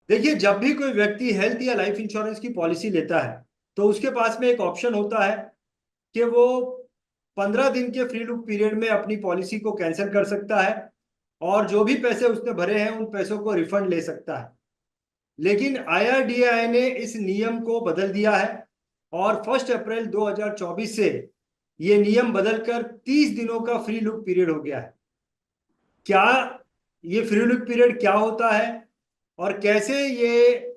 देखिए, जब भी कोई व्यक्ति हेल्थ या लाइफ इंश्योरेंस की पॉलिसी लेता है तो उसके पास में एक ऑप्शन होता है कि वो 15 दिन के फ्री लुक पीरियड में अपनी पॉलिसी को कैंसिल कर सकता है और जो भी पैसे उसने भरे हैं उन पैसों को रिफंड ले सकता है। लेकिन IRDAI ने इस नियम को बदल दिया है और 1 अप्रैल 2024 से ये नियम बदलकर 30 दिनों का फ्री लुक पीरियड हो गया है। क्या ये फ्री लुक पीरियड क्या होता है और कैसे ये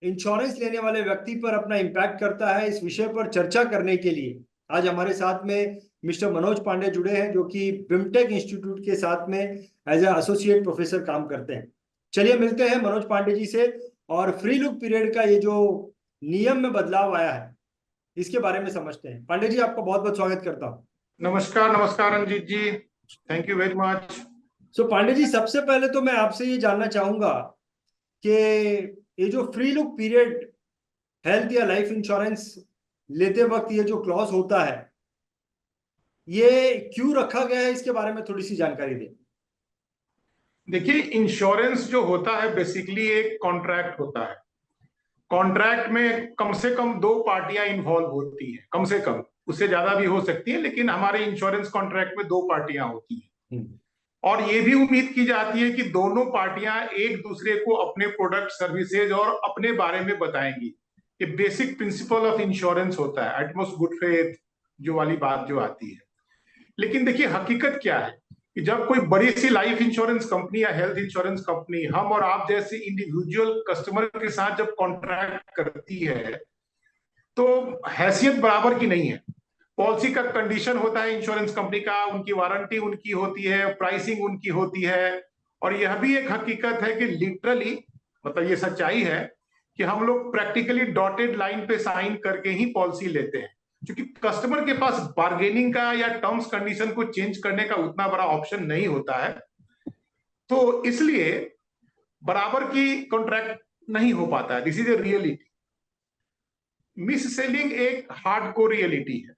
इंश्योरेंस लेने वाले व्यक्ति पर अपना इम्पैक्ट करता है, इस विषय पर चर्चा करने के लिए आज हमारे साथ में मिस्टर मनोज पांडे जुड़े हैं, जो कि बिमटेक इंस्टीट्यूट के साथ में एज ए एसोसिएट प्रोफेसर काम करते हैं। चलिए मिलते हैं मनोज पांडे जी से और फ्री लुक पीरियड का ये जो नियम में बदलाव आया है इसके बारे में समझते हैं। पांडे जी, आपका बहुत बहुत स्वागत करता हूँ। नमस्कार नमस्कार Ranjit ji. Thank you very much. Pandey ji, सबसे पहले तो मैं आपसे ये जानना चाहूंगा कि ये जो फ्री लुक पीरियड हेल्थ या लाइफ इंश्योरेंस लेते वक्त ये जो क्लॉज होता है ये क्यों रखा गया है, इसके बारे में थोड़ी सी जानकारी दें। देखिए, इंश्योरेंस जो होता है बेसिकली एक कॉन्ट्रैक्ट होता है। कॉन्ट्रैक्ट में कम से कम दो पार्टियां इन्वॉल्व होती हैं, कम से कम, उससे ज्यादा भी हो सकती है, लेकिन हमारे इंश्योरेंस कॉन्ट्रैक्ट में दो पार्टियां होती हैं। हम्म। और ये भी उम्मीद की जाती है कि दोनों पार्टियां एक दूसरे को अपने प्रोडक्ट सर्विसेज और अपने बारे में बताएंगी। ये बेसिक प्रिंसिपल ऑफ इंश्योरेंस होता है, एटमोस्ट गुड फेथ जो वाली बात जो आती है। लेकिन देखिए, हकीकत क्या है कि जब कोई बड़ी सी लाइफ इंश्योरेंस कंपनी या हेल्थ इंश्योरेंस कंपनी हम और आप जैसे इंडिविजुअल कस्टमर के साथ जब कॉन्ट्रैक्ट करती है तो हैसियत बराबर की नहीं है। पॉलिसी का कंडीशन होता है इंश्योरेंस कंपनी का, उनकी वारंटी उनकी होती है, प्राइसिंग उनकी होती है। और यह भी एक हकीकत है कि लिटरली, मतलब ये सच्चाई है कि हम लोग प्रैक्टिकली डॉटेड लाइन पे साइन करके ही पॉलिसी लेते हैं, क्योंकि कस्टमर के पास बार्गेनिंग का या टर्म्स कंडीशन को चेंज करने का उतना बड़ा ऑप्शन नहीं होता है। तो इसलिए बराबर की कॉन्ट्रैक्ट नहीं हो पाता है। This is a reality. Miss selling एक हार्ड कोर रियलिटी है।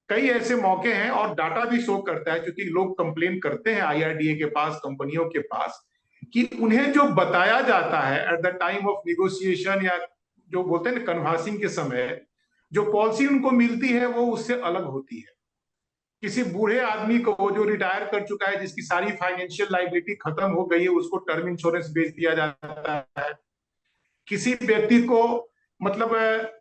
कई ऐसे मौके हैं और डाटा भी शो करता है, क्योंकि लोग कंप्लेन करते हैं IRDA के पास, कंपनियों के पास, कि उन्हें जो बताया जाता है at the time of negotiation या जो बोलते हैं ना कन्वर्सिंग के समय, जो पॉलिसी उनको मिलती है वो उससे अलग होती है। किसी बूढ़े आदमी को जो रिटायर कर चुका है, जिसकी सारी फाइनेंशियल लाइबिलिटी खत्म हो गई है, उसको टर्म इंश्योरेंस बेच दिया जाता है। किसी व्यक्ति को मतलब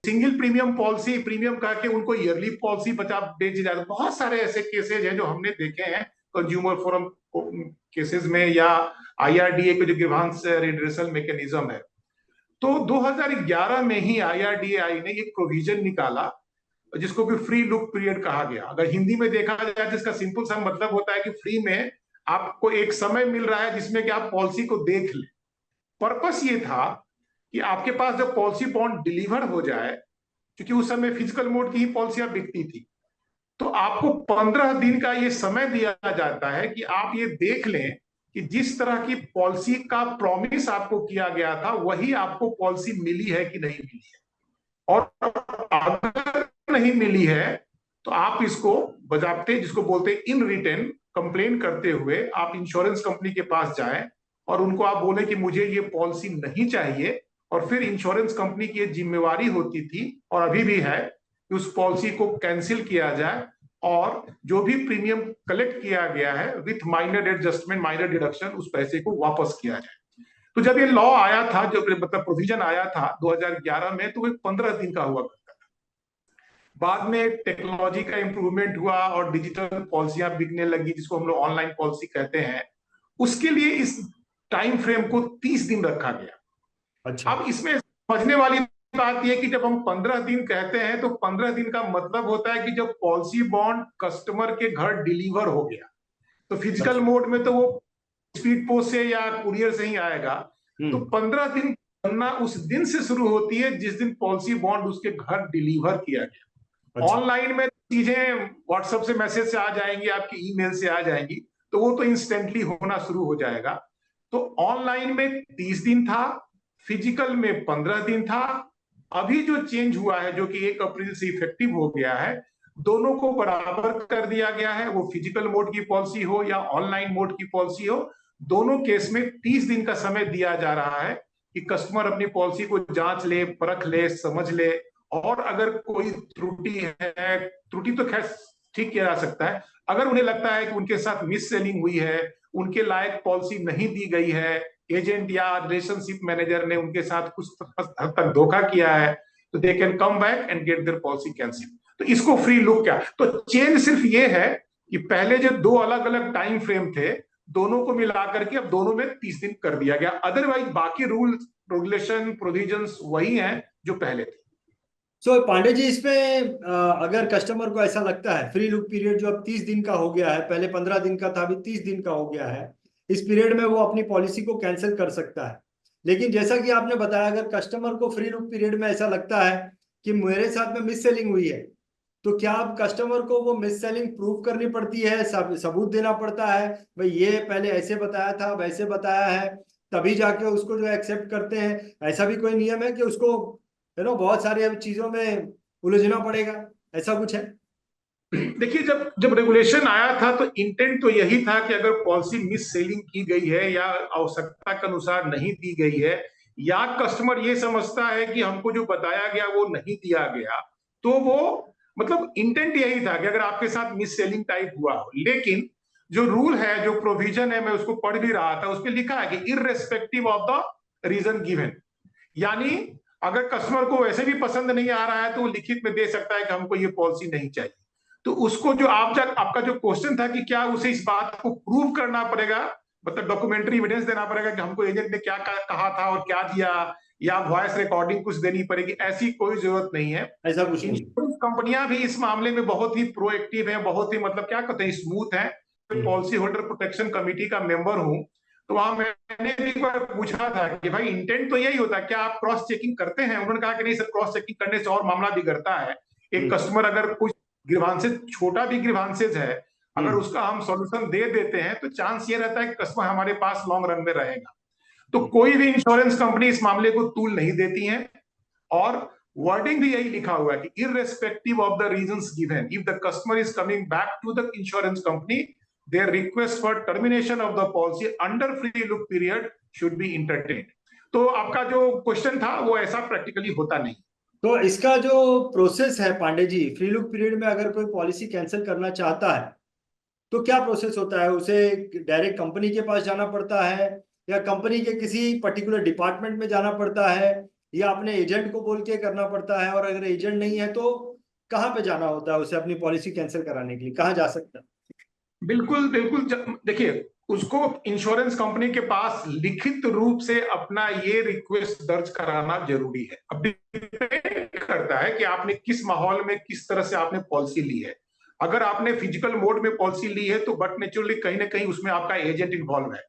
सिंगल प्रीमियम पॉलिसी प्रीमियम कह के उनको ईयरली पॉलिसी बचा बेच जाए। बहुत सारे ऐसे केसेज हैं जो हमने देखे हैं कंज्यूमर फोरम केसेस में या IRDA के जो ग्रीवांस रिड्रेसल मैकेनिज्म है। तो 2011 में ही IRDAI ने एक प्रोविजन निकाला जिसको कि फ्री लुक पीरियड कहा गया। अगर हिंदी में देखा जाए जिसका सिंपल सा मतलब होता है कि फ्री में आपको एक समय मिल रहा है जिसमें कि आप पॉलिसी को देख लें। पर्पस ये था कि आपके पास जब पॉलिसी बॉन्ड डिलीवर हो जाए, क्योंकि उस समय फिजिकल मोड की ही पॉलिसियां बिकती थी, तो आपको 15 दिन का ये समय दिया जाता है कि आप ये देख लें कि जिस तरह की पॉलिसी का प्रॉमिस आपको किया गया था वही आपको पॉलिसी मिली है कि नहीं मिली है। और अगर नहीं मिली है तो आप इसको बजाते, जिसको बोलते हैं इन रिटर्न कंप्लेन करते हुए आप इंश्योरेंस कंपनी के पास जाएं और उनको आप बोले कि मुझे ये पॉलिसी नहीं चाहिए। और फिर इंश्योरेंस कंपनी की जिम्मेवारी होती थी और अभी भी है कि उस पॉलिसी को कैंसिल किया जाए और जो भी प्रीमियम कलेक्ट किया गया है with minor adjustment, minor deduction, उस पैसे को वापस किया जाए। तो जब ये लॉ आया था, जो मतलब प्रोविजन आया था 2011 में, तो वो 15 दिन का हुआ करता था। बाद में टेक्नोलॉजी का इंप्रूवमेंट हुआ और डिजिटल पॉलिसियां बिकने लगी, जिसको हम लोग ऑनलाइन पॉलिसी कहते हैं। उसके लिए इस टाइम फ्रेम को 30 दिन रखा गया। अच्छा। अब इसमें समझने वाली बात यह कि जब हम 15 दिन कहते हैं तो 15 दिन का मतलब होता है कि जब पॉलिसी बॉन्ड कस्टमर के घर डिलीवर हो गया। तो फिजिकल अच्छा। मोड में तो वो स्पीड पोस्ट से या कुरियर से ही आएगा। तो हम्म। 15 दिन गणना उस दिन से शुरू होती है जिस दिन पॉलिसी बॉन्ड उसके घर डिलीवर किया गया। अच्छा। ऑनलाइन में चीजें व्हाट्सएप से मैसेज से आ जाएंगी, आपकी ईमेल से आ जाएंगी, तो वो तो इंस्टेंटली होना शुरू हो जाएगा। तो ऑनलाइन में 30 दिन था, फिजिकल में 15 दिन था। अभी जो चेंज हुआ है, जो कि 1 अप्रैल से इफेक्टिव हो गया है, दोनों को बराबर कर दिया गया है। वो फिजिकल मोड की पॉलिसी हो या ऑनलाइन मोड की पॉलिसी हो, दोनों केस में 30 दिन का समय दिया जा रहा है कि कस्टमर अपनी पॉलिसी को जांच ले, परख ले, समझ ले, और अगर कोई त्रुटि है, त्रुटि तो खैर ठीक किया जा सकता है, अगर उन्हें लगता है कि उनके साथ मिस सेलिंग हुई है, उनके लायक पॉलिसी नहीं दी गई है, एजेंट या रिलेशनशिप मैनेजर ने उनके साथ कुछ हद तक धोखा किया है, तो they can come back and get their policy cancel. तो इसको फ्री लुक क्या, तो चेंज सिर्फ ये है कि पहले जो दो अलग अलग टाइम फ्रेम थे, दोनों को मिला करके अब दोनों में 30 दिन कर दिया गया। अदरवाइज बाकी रूल रेगुलेशन प्रोविजंस वही हैं जो पहले थे। सो पांडे जी, इसमें अगर कस्टमर को ऐसा लगता है फ्री लुक पीरियड जो अब 30 दिन का हो गया है, पहले 15 दिन का था, अभी 30 दिन का हो गया है, इस पीरियड में वो अपनी पॉलिसी को कैंसिल कर सकता है। लेकिन जैसा कि आपने बताया, अगर कस्टमर को फ्री लुक पीरियड में ऐसा लगता है कि मेरे साथ में मिस सेलिंग हुई है, तो क्या अब कस्टमर को वो मिस सेलिंग प्रूव करनी पड़ती है, सबूत देना पड़ता है, भाई ये पहले ऐसे बताया था, वैसे बताया है, तभी जाके उसको जो एक्सेप्ट करते हैं? ऐसा भी कोई नियम है कि उसको बहुत सारी अब चीजों में उलझना पड़ेगा, ऐसा कुछ है? देखिए, जब जब रेगुलेशन आया था तो इंटेंट तो यही था कि अगर पॉलिसी मिस सेलिंग की गई है या आवश्यकता के अनुसार नहीं दी गई है, या कस्टमर ये समझता है कि हमको जो बताया गया वो नहीं दिया गया, तो वो मतलब इंटेंट यही था कि अगर आपके साथ मिस सेलिंग टाइप हुआ हो। लेकिन जो रूल है, जो प्रोविजन है, मैं उसको पढ़ भी रहा था, उसमें लिखा है कि irrespective of the reason given, यानी अगर कस्टमर को वैसे भी पसंद नहीं आ रहा है तो वो लिखित में दे सकता है कि हमको ये पॉलिसी नहीं चाहिए। तो उसको जो आपका जो क्वेश्चन था कि क्या उसे इस बात को प्रूव करना पड़ेगा, मतलब डॉक्यूमेंट्री एविडेंस देना पड़ेगा कि हमको एजेंट ने क्या कहा था और क्या दिया, या वॉइस रिकॉर्डिंग कुछ देनी पड़ेगी, ऐसी कोई जरूरत नहीं है। ऐसा कुछ नहीं। इंश्योरेंस कंपनियां भी इस मामले में बहुत ही प्रोएक्टिव है, बहुत ही मतलब क्या कहते हैं, स्मूथ है। पॉलिसी होल्डर प्रोटेक्शन कमेटी का मेंबर हूं, तो वहां मैंने भी एक बार पूछा था कि भाई इंटेंट तो यही होता है, क्या आप क्रॉस चेकिंग करते हैं? उन्होंने कहा कि नहीं सर, क्रॉस चेकिंग करने से और मामला बिगड़ता है। एक कस्टमर अगर कुछ ग्रीवांसेस, छोटा भी ग्रीवांसेस है, अगर उसका हम सॉल्यूशन दे देते हैं तो चांस ये रहता है कि कस्टमर हमारे पास लॉन्ग रन में रहेगा। तो कोई भी इंश्योरेंस कंपनी इस मामले को तूल नहीं देती है, और वर्डिंग भी यही लिखा हुआ है कि irrespective of the reasons given, if the customer is coming back to the insurance company, their request for termination of the policy under free look period should be entertained। तो आपका जो क्वेश्चन था वो ऐसा प्रैक्टिकली होता नहीं। तो इसका जो प्रोसेस है Pandey ji, free look period में अगर कोई पॉलिसी कैंसिल करना चाहता है तो क्या प्रोसेस होता है? उसे डायरेक्ट कंपनी के पास जाना पड़ता है, या कंपनी के किसी पर्टिकुलर डिपार्टमेंट में जाना पड़ता है, या अपने एजेंट को बोल के करना पड़ता है? और अगर एजेंट नहीं है तो कहाँ पे जाना होता है उसे अपनी पॉलिसी कैंसिल कराने के लिए? कहाँ जा सकता है? बिल्कुल बिल्कुल, देखिए, उसको इंश्योरेंस कंपनी के पास लिखित रूप से अपना ये रिक्वेस्ट दर्ज कराना जरूरी है। अब डिपेंड करता है कि आपने किस माहौल में, किस तरह से आपने पॉलिसी ली है। अगर आपने फिजिकल मोड में पॉलिसी ली है तो बट नेचुरली कहीं ना कहीं उसमें आपका एजेंट इन्वॉल्व है।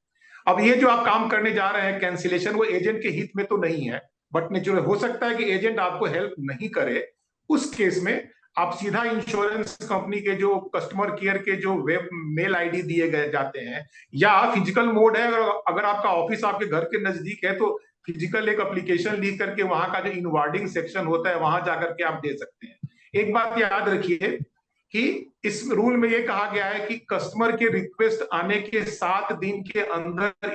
अब ये जो आप काम करने जा रहे हैं कैंसिलेशन, वो एजेंट के हित में तो नहीं है, बट नेचुरल हो सकता है कि एजेंट आपको हेल्प नहीं करे। उस केस में आप सीधा इंश्योरेंस कंपनी के जो कस्टमर केयर के जो वेब मेल आईडी दिए गए जाते हैं, या फिजिकल मोड है, अगर आपका ऑफिस आपके घर के नजदीक है तो फिजिकल एक एप्लीकेशन लिख करके वहां का जो इनवार्डिंग सेक्शन होता है वहां जाकर के आप दे सकते हैं। एक बात याद रखिए कि इस रूल में यह कहा गया है कि कस्टमर के रिक्वेस्ट आने के 7 दिन के अंदर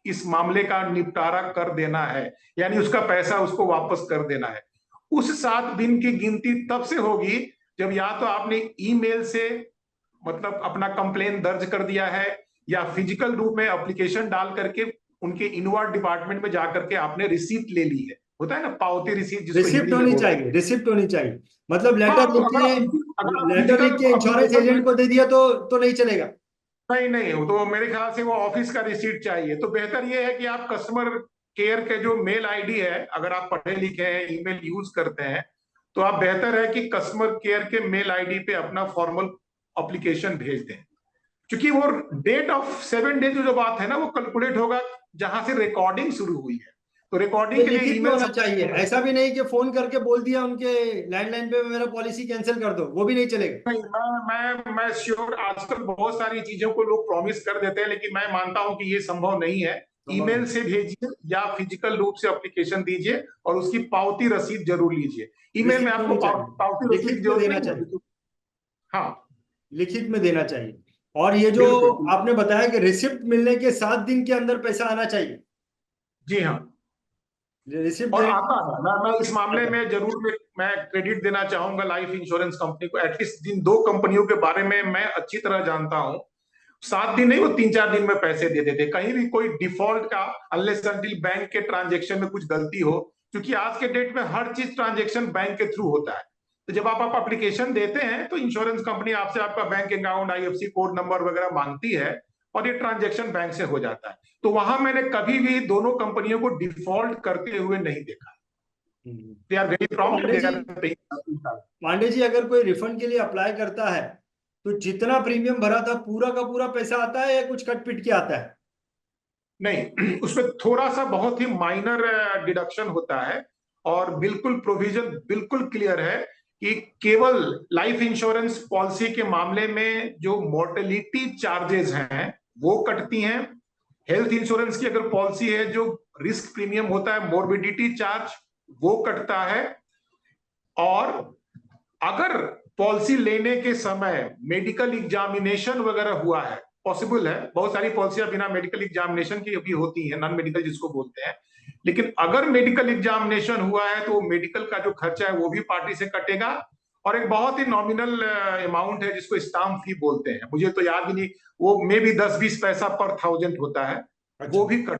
इस मामले का निपटारा कर देना है, यानी उसका पैसा उसको वापस कर देना है। उस 7 दिन की गिनती तब से होगी जब या तो आपने ईमेल से मतलब अपना कंप्लेन दर्ज कर दिया है, या फिजिकल रूप में एप्लीकेशन डाल करके उनके इनवर्ड डिपार्टमेंट में जाकर के आपने रिसीप्ट ले ली है। होता है ना पावती रिसीप्ट, जिसको रिसिप्ट हिंदी में होनी बोलते हैं। चाहिए, रिसिप्ट होनी चाहिए। मतलब हाँ, लेटर तो लिख के, अगर आप लेटर लिख फिजिकल के इंश्योरेंस एजेंट को दे दिया तो नहीं चलेगा? नहीं नहीं, तो मेरे ख्याल से वो ऑफिस का रिसीट चाहिए। तो बेहतर ये है कि आप कस्टमर केयर के जो मेल आईडी है, अगर आप पढ़े लिखे हैं, ईमेल यूज करते हैं, तो आप बेहतर है कि कस्टमर केयर के मेल आईडी पे अपना फॉर्मल एप्लीकेशन भेज दें, क्योंकि वो डेट ऑफ 7 डेज जो बात है ना, वो कैलकुलेट होगा जहां से रिकॉर्डिंग शुरू हुई है। तो ये रिकॉर्डिंग के लिए लिखित में ईमेल होना चाहिए, ऐसा भी नहीं कि फोन करके बोल दिया उनके लैंडलाइन पे मेरा पॉलिसी कैंसिल कर दो, वो भी नहीं चलेगा? नहीं, मैं श्योर, आजकल बहुत सारी चीजों को लोग प्रॉमिस कर देते हैं, लेकिन मैं मानता हूं कि ये संभव नहीं है। संभव ईमेल नहीं। से भेजिए या फिजिकल रूप से एप्लीकेशन दीजिए, और उसकी पावती रसीद जरूर लीजिए। ईमेल में रिसिप्ट आपको होनी चाहिए, पावती रसीद की लिखित में जरूरत देना नहीं चाहिए, होगी। हाँ, लिखित में देना चाहिए। और ये जो बिल्कुल। आपने बताया कि रिसिप्ट मिलने के 7 दिन के अंदर पैसा आना चाहिए, जी हाँ। रिसिप्ट और देने। आता है। मैं इस मामले में जरूर मैं क्रेडिट देना चाहूंगा लाइफ इंश्योरेंस कंपनी को। एटलीस्ट जिन दो कंपनियों के बारे में मैं अच्छी तरह जानता हूं, 7 दिन नहीं, वो 3-4 दिन में पैसे दे देते, कहीं भी कोई डिफॉल्ट का, अनलेस अनटिल बैंक के ट्रांजेक्शन में कुछ गलती हो, क्योंकि आज के डेट में हर चीज ट्रांजेक्शन बैंक के थ्रू होता है। तो जब आप एप्लीकेशन देते हैं तो इंश्योरेंस कंपनी आपसे आपका bank account, IFC code number वगैरह मांगती है, और ये ट्रांजेक्शन बैंक से हो जाता है। तो वहां मैंने कभी भी दोनों कंपनियों को डिफॉल्ट करते हुए नहीं देखा। They are very too prompt, they are paying. Pandey ji, अगर कोई रिफंड के लिए अप्लाई करता है तो जितना प्रीमियम भरा था पूरा का पूरा पैसा आता है या कुछ कट पिट के आता है? नहीं, उसमें थोड़ा सा बहुत ही माइनर डिडक्शन होता है, और बिल्कुल प्रोविजन बिल्कुल क्लियर है कि केवल लाइफ इंश्योरेंस पॉलिसी के मामले में जो मोर्टेलिटी चार्जेस हैं वो कटती हैं। हेल्थ इंश्योरेंस की अगर पॉलिसी है, जो रिस्क प्रीमियम होता है, मोर्बिडिटी चार्ज, वो कटता है। और अगर पॉलिसी लेने के समय मेडिकल एग्जामिनेशन वगैरह हुआ है, पॉसिबल है, बहुत सारी पॉलिसियां बिना मेडिकल एग्जामिनेशन की भी होती हैं, नॉन मेडिकल जिसको बोलते हैं, लेकिन अगर मेडिकल एग्जामिनेशन हुआ है तो वो मेडिकल का जो खर्चा है वो भी पार्टी से कटेगा। और एक बहुत ही नॉमिनल अमाउंट है जिसको स्टाम्प फी बोलते हैं, मुझे तो याद भी नहीं, वो मे भी 10-20 पैसा पर 1000 होता है, वो अच्छा। भी कट।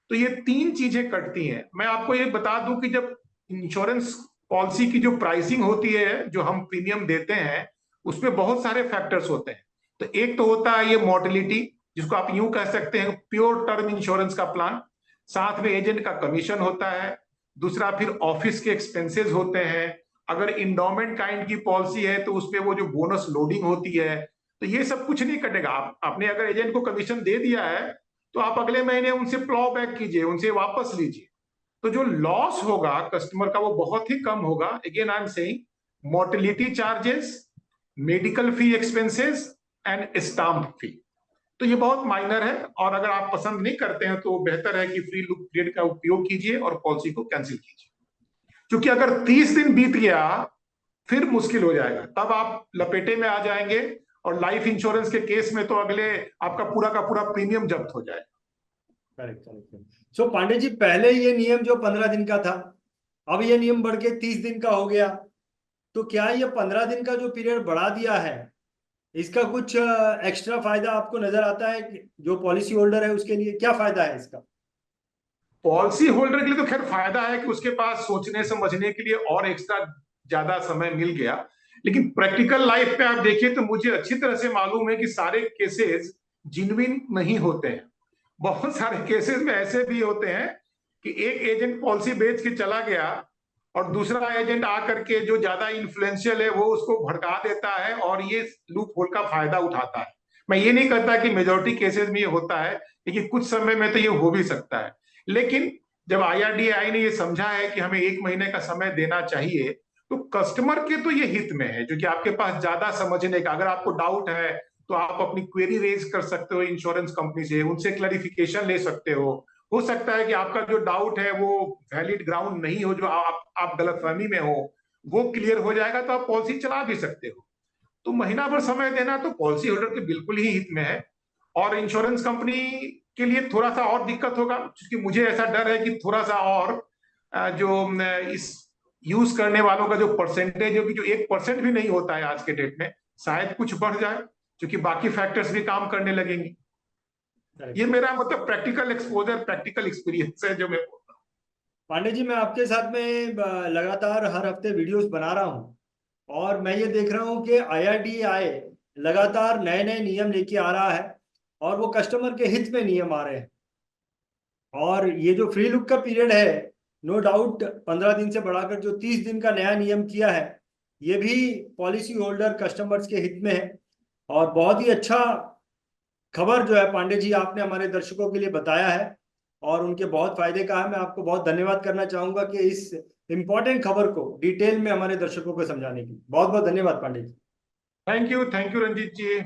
तो ये 3 चीजें कटती हैं। मैं आपको ये बता दूं कि जब इंश्योरेंस पॉलिसी की जो प्राइसिंग होती है, जो हम प्रीमियम देते हैं, उसमें बहुत सारे फैक्टर्स होते हैं। तो एक तो होता है ये मोर्टेलिटी, जिसको आप यूं कह सकते हैं प्योर टर्म इंश्योरेंस का प्लान। साथ में एजेंट का कमीशन होता है। दूसरा फिर ऑफिस के एक्सपेंसेस होते हैं। अगर इंडोमेंट काइंड की पॉलिसी है तो उसमें वो जो बोनस लोडिंग होती है, तो ये सब कुछ नहीं कटेगा। आपने अगर एजेंट को कमीशन दे दिया है तो आप अगले महीने उनसे प्लॉ बैक कीजिए, उनसे वापस लीजिए। तो जो लॉस होगा कस्टमर का वो बहुत ही कम होगा। Again I am saying mortality charges, medical fee expenses and stamp fee, तो ये बहुत माइनर है। और अगर आप पसंद नहीं करते हैं तो बेहतर है कि फ्री लुक पीरियड का उपयोग कीजिए और पॉलिसी को कैंसिल कीजिए, क्योंकि अगर 30 दिन बीत गया फिर मुश्किल हो जाएगा, तब आप लपेटे में आ जाएंगे। और लाइफ इंश्योरेंस के केस में तो अगले आपका पूरा का पूरा प्रीमियम जब्त हो जाएगा। Correct correct. So Pandey ji, पहले ये नियम जो 15 दिन का था, अब ये नियम बढ़ के 30 दिन का हो गया, तो क्या ये 15 दिन का जो पीरियड बढ़ा दिया है, इसका कुछ एक्स्ट्रा फायदा आपको नजर आता है जो पॉलिसी होल्डर है उसके लिए? क्या फायदा है इसका? पॉलिसी होल्डर के लिए तो खैर फायदा है कि उसके पास सोचने समझने के लिए और एक्स्ट्रा ज्यादा समय मिल गया। लेकिन प्रैक्टिकल लाइफ में आप देखिए तो मुझे अच्छी तरह से मालूम है कि सारे केसेस जिन्विन नहीं होते हैं। बहुत सारे केसेस में ऐसे भी होते हैं कि एक एजेंट पॉलिसी बेच के चला गया और दूसरा एजेंट आकर के जो ज्यादा इन्फ्लुएंशियल है वो उसको भड़का देता है और ये लूप होल का फायदा उठाता है। मैं ये नहीं कहता कि मेजोरिटी केसेस में ये होता है, लेकिन कुछ समय में तो ये हो भी सकता है। लेकिन जब आईआरडीआई ने ये समझा है कि हमें 1 महीने का समय देना चाहिए, तो कस्टमर के तो ये हित में है, जो कि आपके पास ज्यादा समझने का, अगर आपको डाउट है तो आप अपनी क्वेरी रेज कर सकते हो इंश्योरेंस कंपनी से, उनसे क्लैरिफिकेशन ले सकते हो सकता है कि आपका जो डाउट है वो वैलिड ग्राउंड नहीं हो, जो आप गलतफहमी में हो, वो क्लियर हो जाएगा तो आप पॉलिसी चला भी सकते हो। तो महीना भर समय देना तो पॉलिसी होल्डर के बिल्कुल ही हित में है। और इंश्योरेंस कंपनी के लिए थोड़ा सा और दिक्कत होगा, क्योंकि मुझे ऐसा डर है कि थोड़ा सा और इस यूज करने वालों का जो परसेंटेज है, जो 1% भी नहीं होता है आज के डेट में, शायद कुछ बढ़ जाए, क्योंकि बाकी फैक्टर्स भी काम करने लगेंगे। ये मेरा मतलब प्रैक्टिकल एक्सपोजर, प्रैक्टिकल एक्सपीरियंस है जो मैं बोलता हूँ। पांडे जी, मैं आपके साथ में लगातार हर हफ्ते वीडियोस बना रहा हूँ, और मैं ये देख रहा हूँ कि आईआरडीआई लगातार नए नए नियम लेके आ रहा है, और वो कस्टमर के हित में नियम आ रहे हैं। और ये जो फ्री लुक का पीरियड है, नो डाउट 15 दिन से बढ़ाकर जो 30 दिन का नया नियम किया है, ये भी पॉलिसी होल्डर कस्टमर्स के हित में है। और बहुत ही अच्छा खबर जो है पांडे जी आपने हमारे दर्शकों के लिए बताया है, और उनके बहुत फायदे का है। मैं आपको बहुत धन्यवाद करना चाहूंगा कि इस इंपॉर्टेंट खबर को डिटेल में हमारे दर्शकों को समझाने की। बहुत बहुत धन्यवाद Pandey ji. Thank you Ranjit ji.